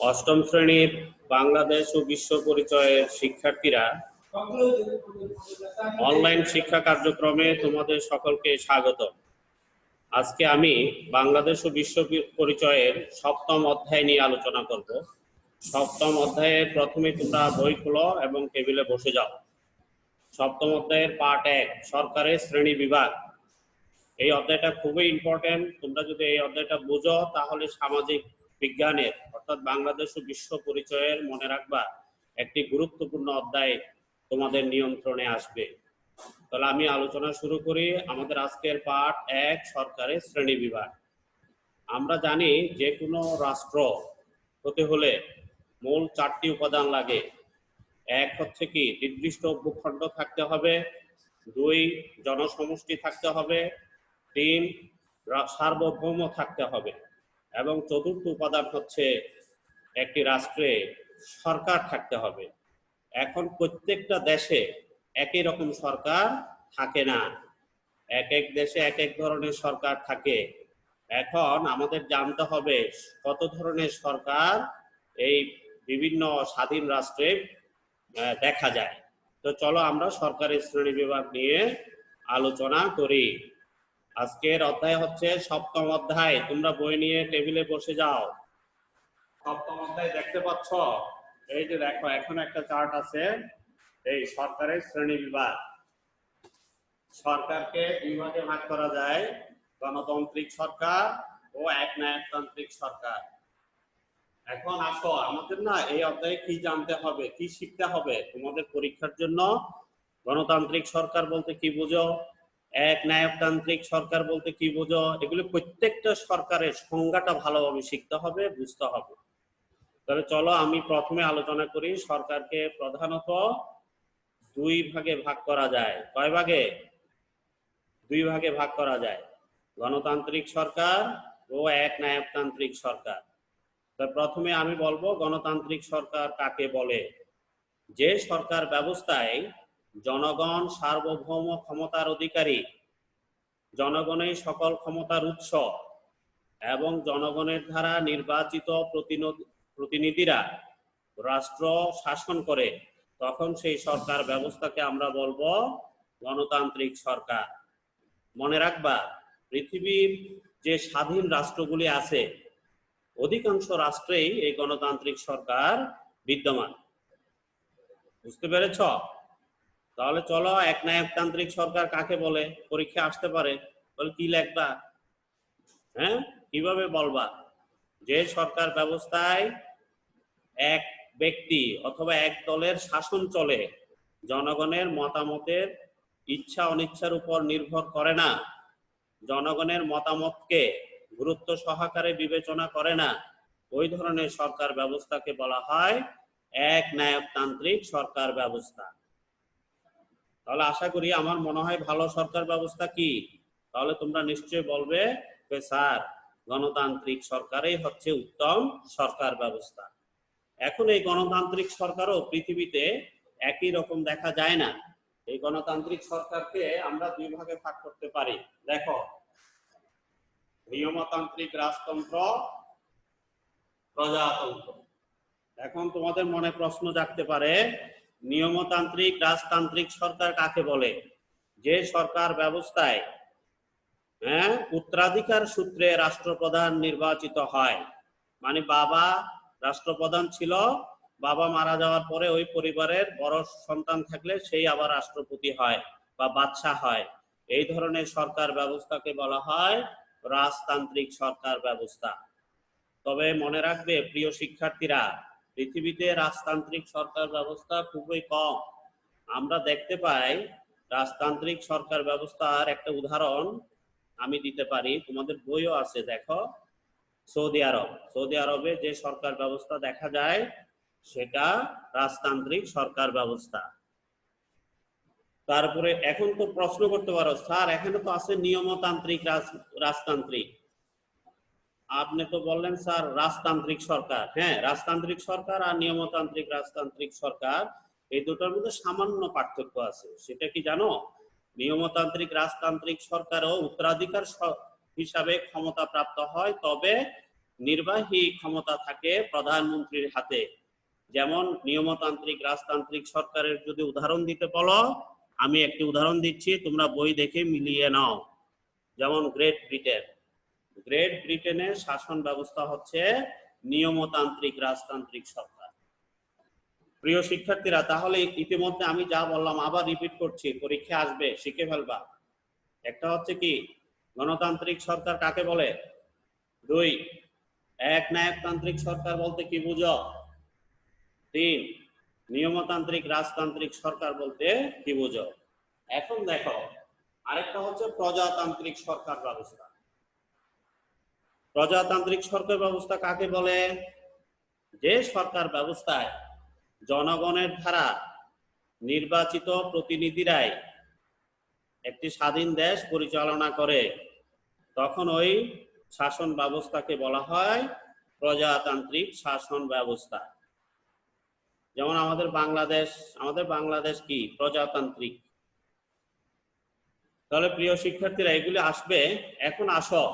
অষ্টম শ্রেণীর বাংলাদেশ ও বিশ্ব পরিচয়ের শিক্ষার্থীরা, অনলাইন শিক্ষা কার্যক্রমে তোমাদের সকলকে স্বাগত। আজকে আমি বাংলাদেশ ও বিশ্ব পরিচয়ের সপ্তম অধ্যায় নিয়ে আলোচনা করব। সপ্তম অধ্যায়ের প্রথমে তোমরা বই খোলো এবং টেবিলে বসে যাও। সপ্তম অধ্যায়ের পার্ট 1, সরকারের শ্রেণী বিভাগ। এই অধ্যায়টা খুবই ইম্পর্টেন্ট। তোমরা যদি এই অধ্যায়টা বুঝো তাহলে সামাজিক বিজ্ঞানের অর্থাৎ বাংলাদেশ ও বিশ্ব পরিচয়ের মনে রাখবা একটি গুরুত্বপূর্ণ অধ্যায় তোমাদের নিয়ন্ত্রণে আসবে। তাহলে আমি আলোচনা শুরু করি। আমাদের আজকের পার্ট 1, সরকারের শ্রেণী বিভাগ। আমরা জানি যে কোনো রাষ্ট্র হতে হলে মূল 4টি উপাদান লাগে। এক হচ্ছে কি, নির্দিষ্ট ভূখণ্ড থাকতে হবে। 2, জনসমষ্টি থাকতে হবে। 3, সার্বভৌম থাকতে হবে। এবং চতুর্থ উপাদান হচ্ছে একটি রাষ্ট্রে সরকার থাকতে হবে। এখন প্রত্যেকটা দেশে একই রকম সরকার থাকে না, এক এক দেশে এক এক ধরনের সরকার থাকে। এখন আমাদের জানতে হবে কত ধরনের সরকার এই বিভিন্ন স্বাধীন রাষ্ট্রে দেখা যায়। তো চলো আমরা সরকারের শ্রেণী বিভাগ নিয়ে আলোচনা করি। আজকের অধ্যায় হচ্ছে সপ্তম অধ্যায়। তোমরা বই নিয়ে টেবিলে বসে যাও। সপ্তম অধ্যায় দেখতে পাচ্ছ? এই যে দেখো, এখন একটা চার্ট আছে। এই সরকারের শ্রেণী বিভাগ। সরকারকে 2 ভাগে ভাগ করা যায়, গণতান্ত্রিক সরকার ও একনায়কতান্ত্রিক সরকার। এখন আসো, আমাদের না এই অধ্যায়ে কি জানতে হবে, কি শিখতে হবে তোমাদের পরীক্ষার জন্য। গণতান্ত্রিক সরকার বলতে কি বুঝো, একনায়কতান্ত্রিক সরকার বলতে কি বুঝো, এগুলো প্রত্যেকটা সরকারের সংজ্ঞাটা ভালোভাবে শিখতে হবে, বুঝতে হবে। তাহলে চলো আমি প্রথমে আলোচনা করি। সরকারকে প্রধানত 2 ভাগে ভাগ করা যায়। কয় ভাগে? 2 ভাগে ভাগ করা যায়, গণতান্ত্রিক সরকার ও একনায়কতান্ত্রিক সরকার। তো প্রথমে আমি বলবো গণতান্ত্রিক সরকার কাকে বলে। যে সরকার ব্যবস্থায় জনগণ সার্বভৌম ক্ষমতার অধিকারী, জনগণের সকল ক্ষমতার উৎস এবং জনগণের দ্বারা নির্বাচিত প্রতিনিধিরা রাষ্ট্র শাসন করে, তখন সেই সরকার ব্যবস্থাকে আমরা বলবো গণতান্ত্রিক সরকার। মনে রাখবা, পৃথিবীর যে স্বাধীন রাষ্ট্রগুলি আছে অধিকাংশ রাষ্ট্রেই এই গণতান্ত্রিক সরকার বিদ্যমান। বুঝতে পেরেছ? তাহলে চলো, একনায়কতান্ত্রিক সরকার কাকে বলে পরীক্ষা আসতে পারে। বলে কি লিখবা? হ্যাঁ, কিভাবে বলবা? যে সরকার ব্যবস্থায় এক ব্যক্তি অথবা এক দলের শাসন চলে, জনগণের মতামতের ইচ্ছা অনিচ্ছার উপর নির্ভর করে না, জনগণের মতামতকে গুরুত্ব সহকারে বিবেচনা করে না, ওই ধরনের সরকার ব্যবস্থাকে বলা হয় একনায়কতান্ত্রিক সরকার ব্যবস্থা। তাহলে আশা করি আমার মনে হয় ভালো সরকার ব্যবস্থা কি? তাহলে তোমরা নিশ্চয়ই বলবে যে স্যার, গণতান্ত্রিক সরকারই হচ্ছে উত্তম সরকার ব্যবস্থা। এখন এই গণতান্ত্রিক সরকারও পৃথিবীতে একই রকম দেখা যায় না। এই গণতান্ত্রিক সরকারকে আমরা 2 ভাগে ভাগ করতে পারি। দেখো, নিয়মতান্ত্রিক রাজতন্ত্র, প্রজাতন্ত্র। এখন তোমাদের মনে প্রশ্ন জাগতে পারে, নিয়মতান্ত্রিক রাজতান্ত্রিক সরকার কাকে বলে? যে সরকার ব্যবস্থায় উত্তরাধিকার সূত্রে রাষ্ট্রপ্রধান নির্বাচিত হয়। মানে বাবা রাষ্ট্রপ্রধান ছিল, বাবা মারা যাওয়ার পরে ওই পরিবারের বড় সন্তান থাকলে সেই আবার রাষ্ট্রপতি হয় বা বাদশাহ হয়। এই ধরনের সরকার ব্যবস্থাকে বলা হয় রাজতান্ত্রিক সরকার ব্যবস্থা। তবে মনে রাখবে প্রিয় শিক্ষার্থীরা, পৃথিবীতে রাজতান্ত্রিক সরকার ব্যবস্থা খুবই কম। আমরা দেখতে পাই রাজতান্ত্রিক সরকার ব্যবস্থার একটা উদাহরণ আমি দিতে পারি, তোমাদের বইও আছে। দেখো, সৌদি আরব। সৌদি আরবে যে সরকার ব্যবস্থা দেখা যায় সেটা রাজতান্ত্রিক সরকার ব্যবস্থা। তারপরে এখন তো প্রশ্ন করতে পারো, স্যার এখানে তো আছে নিয়মতান্ত্রিক রাজতান্ত্রিক, আপনি তো বললেন স্যার রাজতান্ত্রিক সরকার। হ্যাঁ, রাজতান্ত্রিক সরকার আর নিয়মতান্ত্রিক রাজতান্ত্রিক সরকার এই দুটোর মধ্যে সামান্য পার্থক্য আছে। সেটা কি জানো? নিয়মতান্ত্রিক রাজতান্ত্রিক সরকারও উত্তরাধিকার হিসাবে ক্ষমতা প্রাপ্ত হয়, তবে নির্বাহী ক্ষমতা থাকে প্রধানমন্ত্রীর হাতে। যেমন নিয়মতান্ত্রিক রাজতান্ত্রিক সরকারের যদি উদাহরণ দিতে বলো, আমি একটি উদাহরণ দিচ্ছি, তোমরা বই দেখে মিলিয়ে নাও। যেমন গ্রেট ব্রিটেনের শাসন ব্যবস্থা হচ্ছে নিয়মতান্ত্রিক রাজতান্ত্রিক সরকার। প্রিয় শিক্ষার্থীরা, তাহলে ইতিমধ্যে আমি যা বললাম আবার রিপিট করছি, পরীক্ষা আসবে, শিখে ফেলবা। একটা হচ্ছে কি, গণতান্ত্রিক সরকার কাকে বলে? 2, একনায়কতান্ত্রিক সরকার বলতে কি বুঝো? 3, নিয়মতান্ত্রিক রাজতান্ত্রিক সরকার বলতে কি বুঝো? এখন দেখো, আরেকটা হচ্ছে প্রজাতান্ত্রিক সরকার ব্যবস্থা। প্রজাতান্ত্রিক সরকার ব্যবস্থা কাকে বলে? যে সরকার ব্যবস্থায় জনগণের দ্বারা নির্বাচিত প্রতিনিধিরাই একটি স্বাধীন দেশ পরিচালনা করে, তখন ওই শাসন ব্যবস্থাকে বলা হয় প্রজাতান্ত্রিক শাসন ব্যবস্থা। যেমন আমাদের বাংলাদেশ কি প্রজাতান্ত্রিক। তাহলে প্রিয় শিক্ষার্থীরা, এগুলি আসবে। এখন আসো,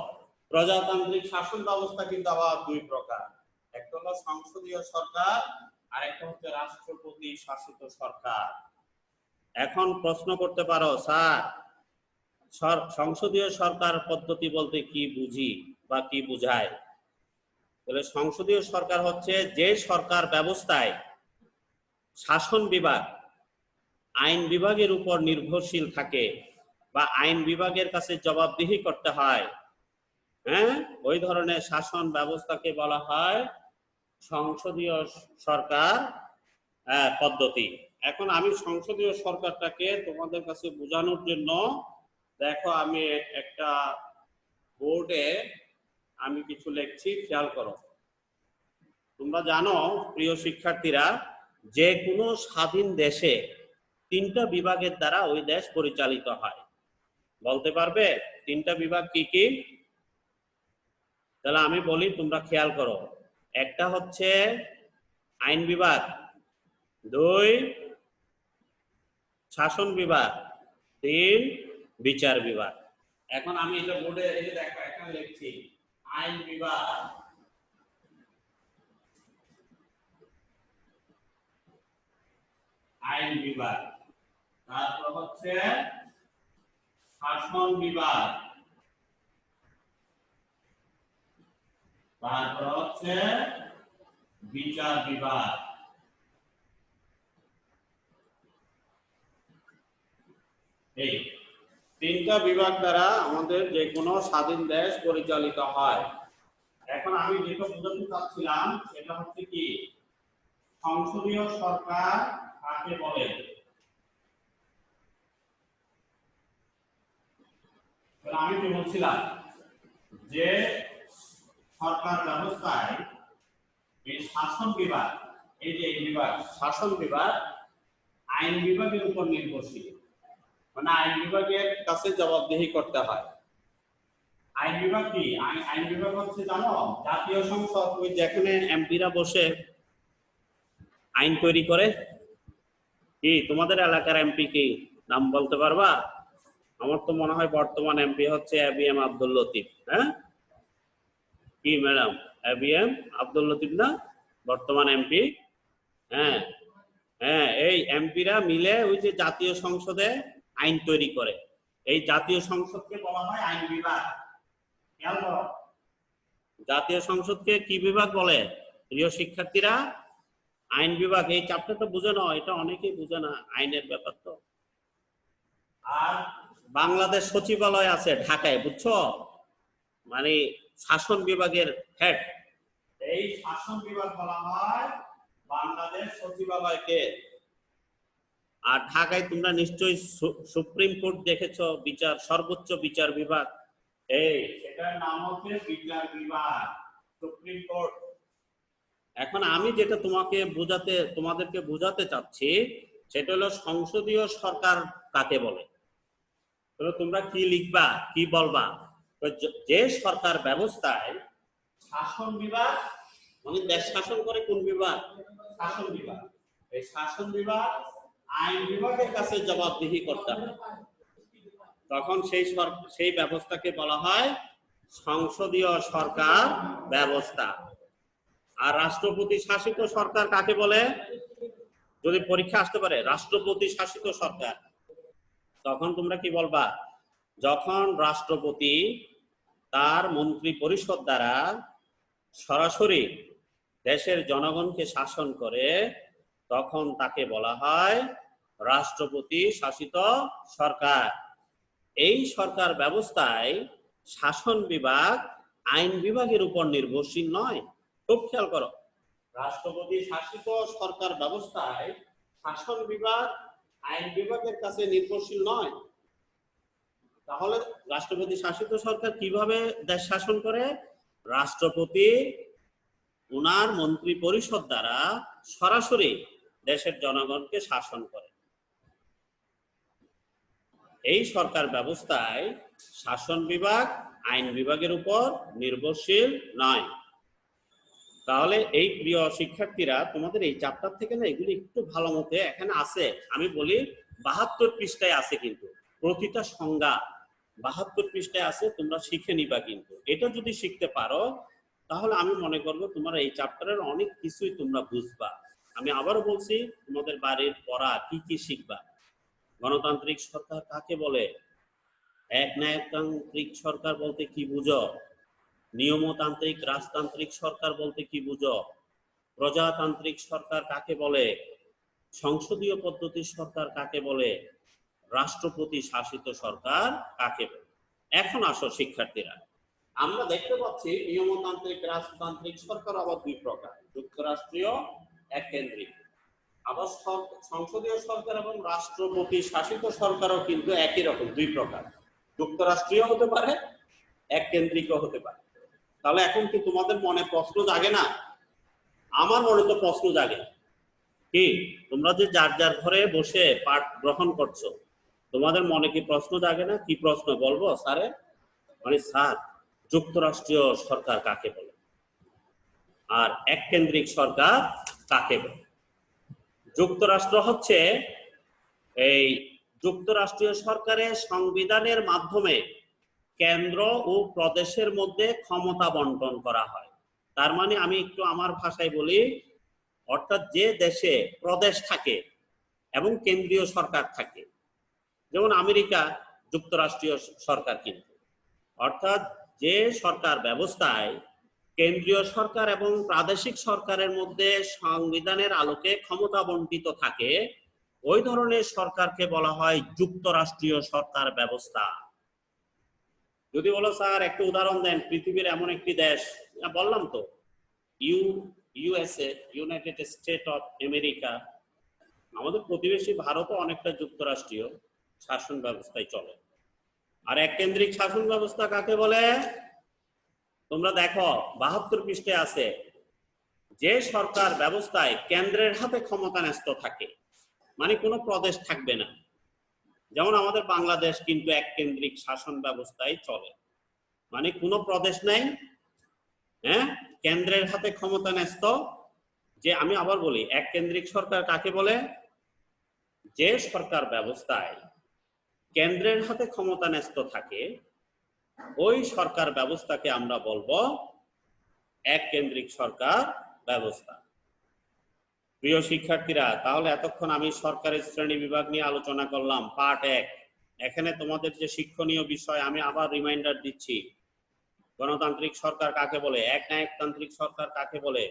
প্রজাতান্ত্রিক শাসন ব্যবস্থা কিন্তু আবার 2 প্রকার। একটা হলো সংসদীয় সরকার, আর একটা হচ্ছে রাষ্ট্রপতি শাসিত সরকার। এখন প্রশ্ন করতে পারো, স্যার সংসদীয় সরকার পদ্ধতি বলতে কি বুঝি বা কি বুঝায়? তাহলে সংসদীয় সরকার হচ্ছে যে সরকার ব্যবস্থায় শাসন বিভাগ আইন বিভাগের উপর নির্ভরশীল থাকে বা আইন বিভাগের কাছে জবাবদিহি করতে হয়, ওই ধরনের শাসন ব্যবস্থাকে বলা হয় সংসদীয় সরকার পদ্ধতি। এখন আমি সংসদীয় সরকারটাকে তোমাদের কাছে বোঝানোর জন্য দেখো, আমি একটা বোর্ডে আমি কিছু লিখছি, খেয়াল করো। তোমরা জানো প্রিয় শিক্ষার্থীরা, যে কোনো স্বাধীন দেশে 3টা বিভাগের দ্বারা ওই দেশ পরিচালিত হয়। বলতে পারবে 3টা বিভাগ কি কি? তাহলে আমি বলি, তোমরা খেয়াল করো। একটা হচ্ছে আইন বিভাগ, 2 শাসন বিভাগ, 3 বিচার বিভাগ। এখন আমি এটা বোর্ডে এই যে দেখো এখানে লিখছি আইন বিভাগ, তারপর হচ্ছে শাসন বিভাগ, তারপর হচ্ছে বিচার বিভাগ। এই 3টা বিভাগ দ্বারা আমাদের যে কোনো স্বাধীন দেশ পরিচালিত হয়। এখন আমি যেটা বোঝাতে চাচ্ছিলাম সেটা হচ্ছে কি, সংসদীয় সরকার কাকে বলে? আমি কি বলছিলাম, যে সরকার ব্যবস্থায় এই শাসন বিভাগ, এই যে এই বিভাগ শাসন বিভাগ আইন বিভাগের উপর নির্ভরশীল, মানে আইন বিভাগের কাছে জবাবদিহি করতে হয়। আইন বিভাগ কি? আইন বিভাগ হচ্ছে জানো, জাতীয় সংসদ, ওই যেখানে এমপিরা বসে আইন তৈরি করে। কি তোমাদের এলাকার এমপি কি নাম বলতে পারবা? আমার তো মনে হয় বর্তমান এমপি হচ্ছে ABM আব্দুল লতিফ। কি ম্যাডাম, ABM আব্দুল লতিফ না বর্তমান এমপি? এই এমপিরা মিলে ওই যে জাতীয় সংসদে আইন তৈরি করে। এই জাতীয় সংসদকে বলা হয় আইন বিভাগ। খেয়াল করো, জাতীয় সংসদকে কি বিভাগ বলে প্রিয় শিক্ষার্থীরা? আইন বিভাগ। এই চ্যাপ্টারটা বুঝে নাও, এটা অনেকেই বুঝে না, আইনের ব্যাপার তো। আর বাংলাদেশ সচিবালয় আছে ঢাকায়, বুঝছো, মানে শাসন বিভাগের হেড। এই শাসন বিভাগ বলা হয় বাংলাদেশ সচিবালয়কে। আর ঢাকায় তোমরা নিশ্চয়ই সুপ্রিম কোর্ট দেখেছো, বিচার, সর্বোচ্চ বিচার বিভাগ, এই সেটার নাম হচ্ছে বিচার বিভাগ, সুপ্রিম কোর্ট। এখন আমি যেটা তোমাদেরকে বোঝাতে চাচ্ছি সেটা হলো সংসদীয় সরকার কাকে বলে। তাহলে তোমরা কি লিখবা, কি বলবা? যে সরকার ব্যবস্থায় শাসন বিভাগ, মানে দেশ শাসন করে কোন বিভাগ? শাসন বিভাগ। এই শাসন বিভাগ আইন বিভাগের কাছে জবাবদিহি করতে হবে। তখন সেই ব্যবস্থাকে বলা হয় সংসদীয় সরকার ব্যবস্থা। আর রাষ্ট্রপতি শাসিত সরকার কাকে বলে? যদি পরীক্ষা আসতে পারে রাষ্ট্রপতি শাসিত সরকার, তখন তোমরা কি বলবা? যখন রাষ্ট্রপতি তার মন্ত্রী পরিষদ দ্বারা সরাসরি দেশের জনগণকে শাসন করে, তখন তাকে বলা হয় রাষ্ট্রপতি শাসিত সরকার। এই সরকার ব্যবস্থায় শাসন বিভাগ আইন বিভাগের উপর নির্ভরশীল নয়। খুব খেয়াল করো, রাষ্ট্রপতি শাসিত সরকার ব্যবস্থায় শাসন বিভাগ আইন বিভাগের কাছে নির্ভরশীল নয়। তাহলে রাষ্ট্রপতি শাসিত সরকার কিভাবে দেশ শাসন করে? রাষ্ট্রপতি ওনার মন্ত্রী পরিষদ দ্বারা সরাসরি দেশের জনগণকে শাসন করে। এই সরকার ব্যবস্থায় শাসন বিভাগ আইন বিভাগের উপর নির্ভরশীল নয়। তাহলে এই প্রিয় শিক্ষার্থীরা, তোমাদের এই চ্যাপ্টার থেকে না এগুলি একটু ভালো মতে এখানে আছে, আমি বলি 72 পৃষ্ঠায় আছে, কিন্তু প্রতিটা সংজ্ঞা 72 পৃষ্ঠায় আছে, তোমরা শিখে নিবা। কিন্তু এটা যদি শিখতে পারো তাহলে আমি মনে করবো তোমার এই চ্যাপ্টারের অনেক কিছুই তোমরা বুঝবা। আমি আবারও বলছি, তোমাদের বাড়ির পড়া কি কি শিখবা। গণতান্ত্রিক সরকার কাকে বলে? একনায়কতান্ত্রিক সরকার বলতে কি বুঝো? নিয়মতান্ত্রিক রাজতান্ত্রিক সরকার বলতে কি বুঝো? প্রজাতান্ত্রিক সরকার কাকে বলে? সংসদীয় পদ্ধতির সরকার কাকে বলে? রাষ্ট্রপতি শাসিত সরকার কাকে বলে? এখন আসো শিক্ষার্থীরা, আমরা দেখতে পাচ্ছি নিয়মতান্ত্রিক রাজতান্ত্রিক সরকার আবার দুই প্রকার, যুক্তরাষ্ট্রীয় এককেন্দ্রিক। আবার সংসদীয় সরকার এবং রাষ্ট্রপতি শাসিত সরকারও কিন্তু একই রকম, দুই প্রকার, যুক্তরাষ্ট্রীয় হতে পারে এককেন্দ্রিকও হতে পারে। তাহলে এখন কি তোমাদের মনে প্রশ্ন জাগে না? আমার মনে তো প্রশ্ন জাগে। কি তোমরা যে যার যার ঘরে বসে পাঠ গ্রহণ করছো, তোমাদের মনে কি প্রশ্ন জাগে না? কি প্রশ্ন বলবো স্যারে? মানে স্যার, যুক্তরাষ্ট্রীয় সরকার কাকে বলে আর এককেন্দ্রিক সরকার কাকে বলে? যুক্তরাষ্ট্র হচ্ছে এই যুক্তরাষ্ট্রীয় সরকারের সংবিধানের মাধ্যমে কেন্দ্র ও প্রদেশের মধ্যে ক্ষমতা বন্টন করা হয়। তার মানে আমি একটু আমার ভাষায় বলি, অর্থাৎ যে দেশে প্রদেশ থাকে এবং কেন্দ্রীয় সরকার থাকে, যেমন আমেরিকা যুক্তরাষ্ট্রীয় সরকার, কিন্তু অর্থাৎ যে সরকার ব্যবস্থায় কেন্দ্রীয় সরকার এবং প্রাদেশিক সরকারের মধ্যে সংবিধানের আলোকে ক্ষমতা বন্টিত থাকে, ওই ধরনের সরকারকে বলা হয় যুক্তরাষ্ট্রীয় সরকার ব্যবস্থা। যদি বলো স্যার একটা উদাহরণ দেন পৃথিবীর এমন একটি দেশ, বললাম তো USA, United state of America. আমাদের প্রতিবেশী ভারতও অনেকটা যুক্তরাষ্ট্রীয় শাসন ব্যবস্থায় চলে। আর এককেন্দ্রিক শাসন ব্যবস্থা কাকে বলে? তোমরা দেখো 72 পৃষ্ঠায় আছে, যে সরকার ব্যবস্থায় কেন্দ্রের হাতে ক্ষমতা ন্যস্ত থাকে, মানে কোনো প্রদেশ থাকবে না। যেমন আমাদের বাংলাদেশ কিন্তু এককেন্দ্রিক শাসন ব্যবস্থায় চলে, মানে কোনো প্রদেশ নাই, হ্যাঁ, কেন্দ্রের হাতে ক্ষমতা ন্যস্ত। যে আমি আবার বলি, এককেন্দ্রিক সরকার কাকে বলে? যে সরকার ব্যবস্থায় কেন্দ্রের হাতে ক্ষমতা ন্যস্ত থাকে, ওই সরকার ব্যবস্থাকে আমরা বলবো এককেন্দ্রিক সরকার ব্যবস্থা। প্রিয় শিক্ষার্থীরা, তাহলে এতক্ষণ আমি সরকারি শ্রেণী বিভাগ নিয়ে আলোচনা করলাম, পার্ট 1। এখানে তোমাদের যে শিক্ষণীয় বিষয় আমি আবার রিমাইন্ডার দিচ্ছি। গণতান্ত্রিক সরকার কাকে বলে? একনায়কতান্ত্রিক সরকার কাকে বলে?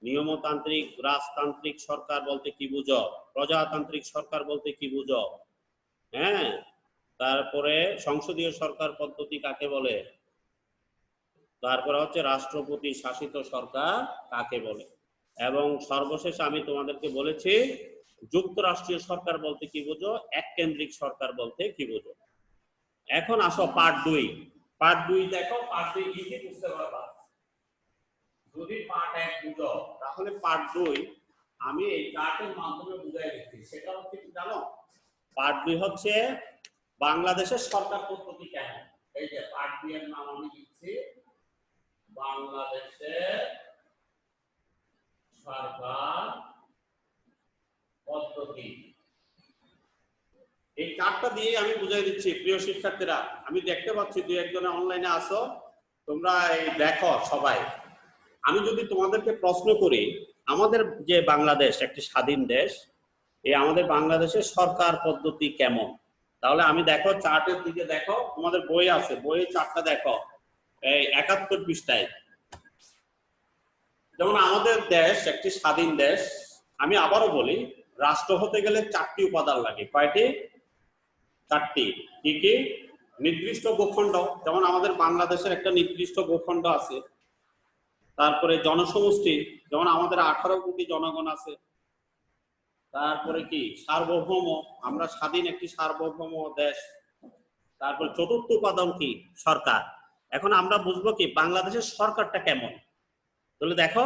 নিয়মতান্ত্রিক রাজতান্ত্রিক সরকার বলতে কি বুঝো? প্রজাতান্ত্রিক সরকার বলতে কি বুঝো? হ্যাঁ, তারপরে সংসদীয় সরকার পদ্ধতি কাকে বলে? তারপরে হচ্ছে রাষ্ট্রপতি শাসিত সরকার কাকে বলে? এবং সর্বশেষ আমি তোমাদেরকে বলেছি যুক্তরাষ্ট্রীয় সরকার বলতে কি বুঝো, এককেন্দ্রিক সরকার বলতে কি বুঝো। এখন আসো পার্ট 2। পার্ট 2 দেখো, পার্ট 2 কি কি বুঝতে পারবা। যদি পার্ট 1 বুঝো, তাহলে পার্ট 2 আমি এই চার্টের মাধ্যমে বুঝাই দিচ্ছি। সেটা হচ্ছে কি জানো? পার্ট 2 হচ্ছে বাংলাদেশের সরকার পদ্ধতি কেমন। এই যে পার্ট 2 এর নাম আমি দিচ্ছি বাংলাদেশের সরকার পদ্ধতি। এই চারটা দিয়ে আমি বুঝাই দিচ্ছি প্রিয় শিক্ষার্থীরা। আমি দেখতে পাচ্ছি দুই একজনে অনলাইনে আসো, তোমরা এই দেখো সবাই। আমি যদি তোমাদেরকে প্রশ্ন করি, আমাদের যে বাংলাদেশ একটি স্বাধীন দেশ, এই আমাদের বাংলাদেশের সরকার পদ্ধতি কেমন, তাহলে আমি দেখো চার্টের দিকে দেখো, তোমাদের বই আছে, বইয়ের চার্টটা দেখো এই 71 পৃষ্ঠায়। যেমন আমাদের দেশ একটি স্বাধীন দেশ। আমি আবারও বলি, রাষ্ট্র হতে গেলে চারটি উপাদান লাগে। কয়টি? চারটি। কি কি? নির্দিষ্ট ভূখণ্ড, যেমন আমাদের বাংলাদেশের একটা নির্দিষ্ট ভূখণ্ড আছে। তারপরে জনসমষ্টি, যেমন আমাদের 18 কোটি জনগণ আছে। তারপরে কি? সার্বভৌম, আমরা স্বাধীন একটি সার্বভৌম দেশ। তারপর চতুর্থ উপাদান কি? সরকার। এখন আমরা বুঝবো কি বাংলাদেশের সরকারটা কেমন। তাহলে দেখো,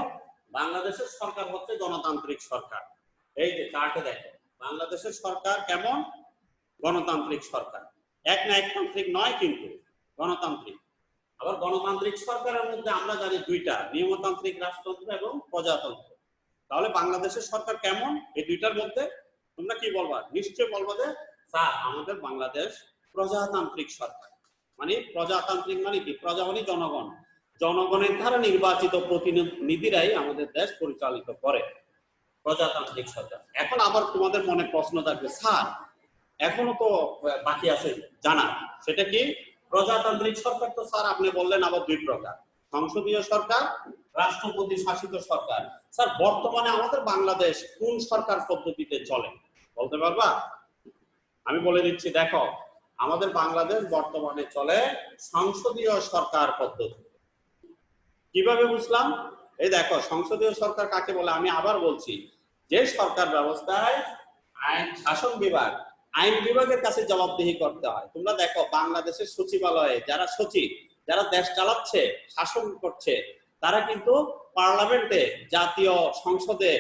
বাংলাদেশের সরকার হচ্ছে গণতান্ত্রিক সরকার। এই যে চার্টে দেখো, বাংলাদেশের সরকার কেমন? গণতান্ত্রিক সরকার। এক না একতান্ত্রিক নয়, কিন্তু গণতান্ত্রিক। আবার গণতান্ত্রিক সরকারের মধ্যে আমরা জানি দুইটা, নিয়মতান্ত্রিক রাজতন্ত্র এবং প্রজাতন্ত্র। তাহলে বাংলাদেশের সরকার কেমন এই দুইটার মধ্যে? তোমরা কি বলবা? নিশ্চয় বলবা যে স্যার আমাদের বাংলাদেশ প্রজাতান্ত্রিক সরকার। মানে প্রজাতান্ত্রিক মানে কি? প্রজা মানে জনগণ, জনগণের দ্বারা নির্বাচিত প্রতিনিধিরাই আমাদের দেশ পরিচালিত করে, প্রজাতান্ত্রিক সরকার। এখন আবার তোমাদের মনে প্রশ্ন থাকবে, স্যার এখনো তো বাকি আছে জানা, সেটা কি? প্রজাতান্ত্রিক সরকার তো স্যার আপনি বললেন আবার দুই প্রকার, সংসদীয় সরকার, রাষ্ট্রপতি শাসিত সরকার। স্যার বর্তমানে আমাদের বাংলাদেশ কোন সরকার পদ্ধতিতে চলে বলতে পারবা? আমি বলে দিচ্ছি, দেখো আমাদের বাংলাদেশ বর্তমানে চলে সংসদীয় সরকার পদ্ধতি। কিভাবে বুঝলাম? এই দেখো, সংসদীয় সরকার কাকে বলে আমি আবার বলছি, যে সরকার ব্যবস্থায় আইন শাসন বিভাগ, আইন বিভাগের কাছে জবাবদিহি করতে হয়। তোমরা দেখো বাংলাদেশের সচিবালয়ে যারা সচিব, যারা দেশ চালাচ্ছে, শাসন করছে, তারা কিন্তু পার্লামেন্টে, জাতীয় সংসদে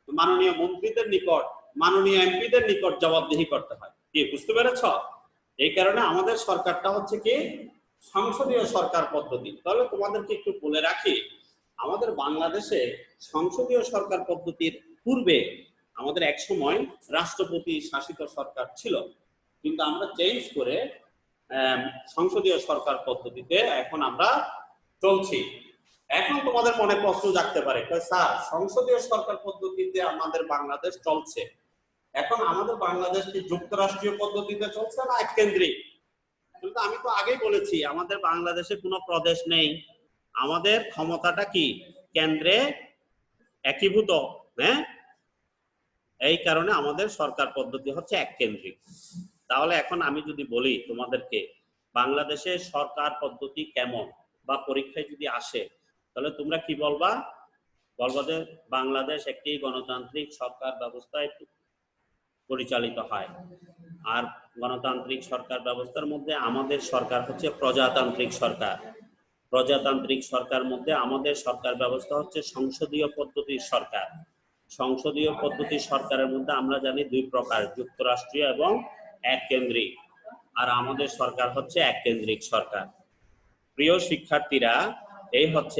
মাননীয় মন্ত্রীদের নিকট, মাননীয় এমপিদের নিকট জবাবদিহি করতে হয়। কি বুঝতে পেরেছ? এই কারণে আমাদের সরকারটা হচ্ছে কি সংসদীয় সরকার পদ্ধতি। তাহলে তোমাদেরকে একটু বলে রাখি, আমাদের বাংলাদেশে সংসদীয় সরকার পদ্ধতির পূর্বে আমাদের এক সময় রাষ্ট্রপতি শাসিত সরকার ছিল, কিন্তু আমরা চেঞ্জ করে সংসদীয় সরকার পদ্ধতিতে এখন আমরা চলছি। এখন তোমাদের মনে প্রশ্ন জাগতে পারে, স্যার সংসদীয় সরকার পদ্ধতিতে আমাদের বাংলাদেশ চলছে, এখন আমাদের বাংলাদেশ কি যুক্তরাষ্ট্রীয় পদ্ধতিতে চলছে না এককেন্দ্রিক? কিন্তু আমি তো আগেই বলেছি আমাদের বাংলাদেশে কোনো প্রদেশ নেই, আমাদের ক্ষমতাটা কি কেন্দ্রে একীভূত। হ্যাঁ, এই কারণে আমাদের সরকার পদ্ধতি হচ্ছে এককেন্দ্রিক। তাহলে এখন আমি যদি বলি তোমাদেরকে বাংলাদেশের সরকার পদ্ধতি কেমন, বা পরীক্ষায় যদি আসে, তাহলে তোমরা কি বলবা? বলবা যে বাংলাদেশ একটি গণতান্ত্রিক সরকার ব্যবস্থায় পরিচালিত হয়। আর গণতান্ত্রিক সরকার ব্যবস্থার মধ্যে আমাদের সরকার হচ্ছে প্রজাতান্ত্রিক সরকার। প্রজাতান্ত্রিক সরকার মধ্যে আমাদের সরকার ব্যবস্থা হচ্ছে সংসদীয় পদ্ধতির সরকার। সংসদীয় পদ্ধতির সরকারের মধ্যে আমরা জানি দুই প্রকার, যুক্তরাষ্ট্রীয় এবং এককেন্দ্রিক। আর আমাদের সরকার হচ্ছে এককেন্দ্রিক সরকার। প্রিয় শিক্ষার্থীরা, এই হচ্ছে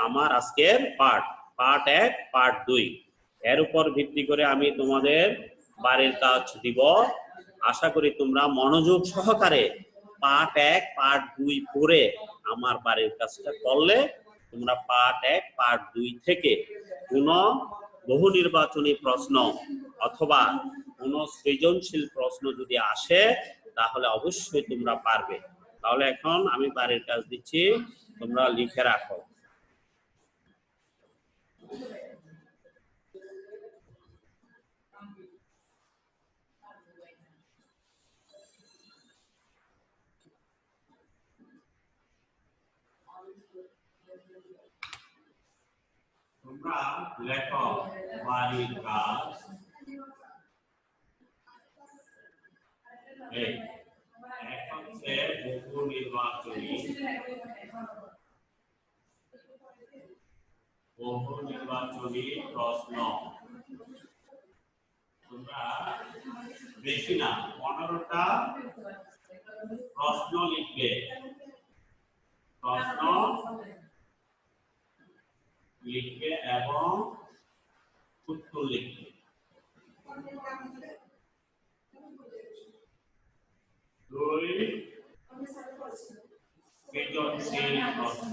আমার আজকের পার্ট 1, পার্ট 2। এর উপর ভিত্তি করে আমি তোমাদের বাড়ির কাজ দিব। আশা করি তোমরা মনোযোগ সহকারে পার্ট 1, পার্ট 2 পড়ে আমার বাড়ির কাজটা করলে তোমরা পার্ট 1, পার্ট 2 থেকে কোনো বহু নির্বাচনী প্রশ্ন অথবা কোনো সৃজনশীল প্রশ্ন যদি আসে তাহলে অবশ্যই তোমরা পারবে। তাহলে এখন আমি বাড়ির কাজ দিচ্ছি, তোমরা লিখে রাখো। তোমরা লেখো বাড়ির কাজ। এই এক হচ্ছে বহু নির্বাচনী প্রশ্ন। তোমরা বেশি না 15টা প্রশ্ন লিখবে, প্রশ্ন লিখবে এবং উত্তর লিখবে। সৃজনশীল প্রশ্ন।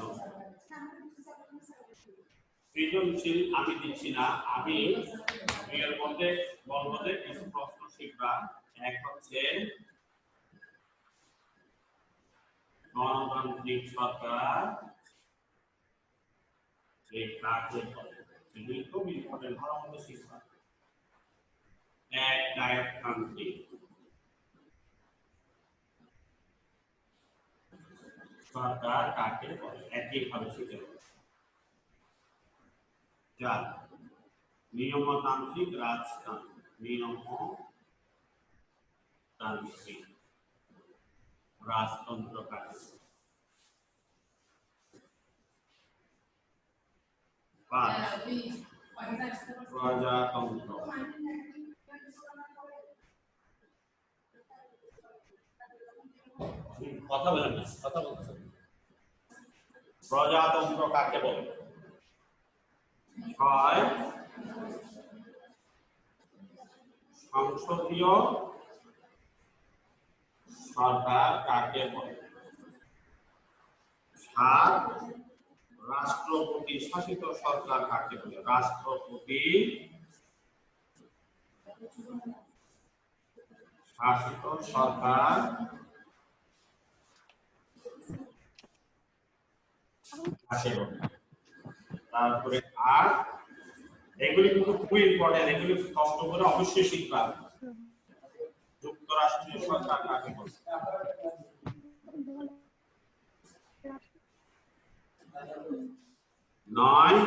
সৃজনশীল আমি দিচ্ছি না, আমি এর মধ্যে বলবো যে কিছু প্রশ্ন শিখবা। এক হচ্ছে গণতান্ত্রিক সরকার এই কাজের ফলে এগুলি খুব ইম্পর্টেন্ট, ভালো মতো শিখবা। এক গায়কতান্ত্রিক সরকার কাকে বলে, একইভাবে শিখে নেবে। 4 নিয়মতান্ত্রিক রাজতন্ত্র, নিয়মতান্ত্রিক রাজতন্ত্র কাকে বলে। 5 প্রজাতন্ত্র, কথা বলেন না, কথা বলছেন। প্রজাতন্ত্র কাকে বলে। 6 সংসদীয় সরকার কাকে বলে। 7 রাষ্ট্রপতি শাসিত সরকার কাকে বলে। রাষ্ট্রপতি শাসিত সরকার কাকে বলে। তারপরে 8 এগুলি কিন্তু খুবই ইম্পর্টেন্ট, এগুলি কষ্ট করে অবশ্যই শিখবা। যুক্তরাষ্ট্রীয় সরকার কাকে বলে। 9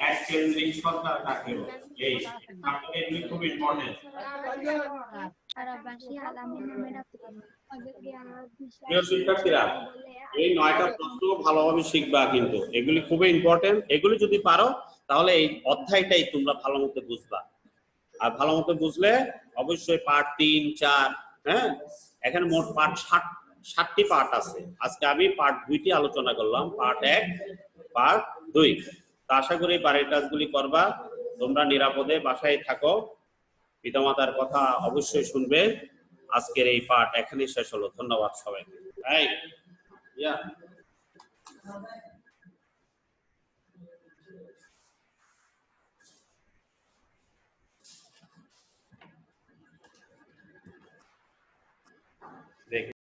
এককেন্দ্রিক সরকার কাকে বলে। এই এগুলি খুব ইম্পর্টেন্ট। প্রিয় শিক্ষার্থীরা, এই 9টা প্রশ্ন ভালোভাবে শিখবা, কিন্তু এগুলি খুবই ইম্পর্টেন্ট। এগুলি যদি পারো তাহলে এই অধ্যায়টাই তোমরা ভালো মতো বুঝবা। আর ভালো মতো বুঝলে অবশ্যই পার্ট 3, 4, হ্যাঁ, এখানে মোট পার্ট 7টি পার্ট আছে। আজকে আমি পার্ট 2টি আলোচনা করলাম, পার্ট 1, পার্ট 2। তা আশা করি বাড়ির কাজগুলি করবা। তোমরা নিরাপদে বাসায় থাকো, পিতামাতার কথা অবশ্যই শুনবে। আজকের এই পার্ট এখানেই শেষ হলো। ধন্যবাদ সবাইকে।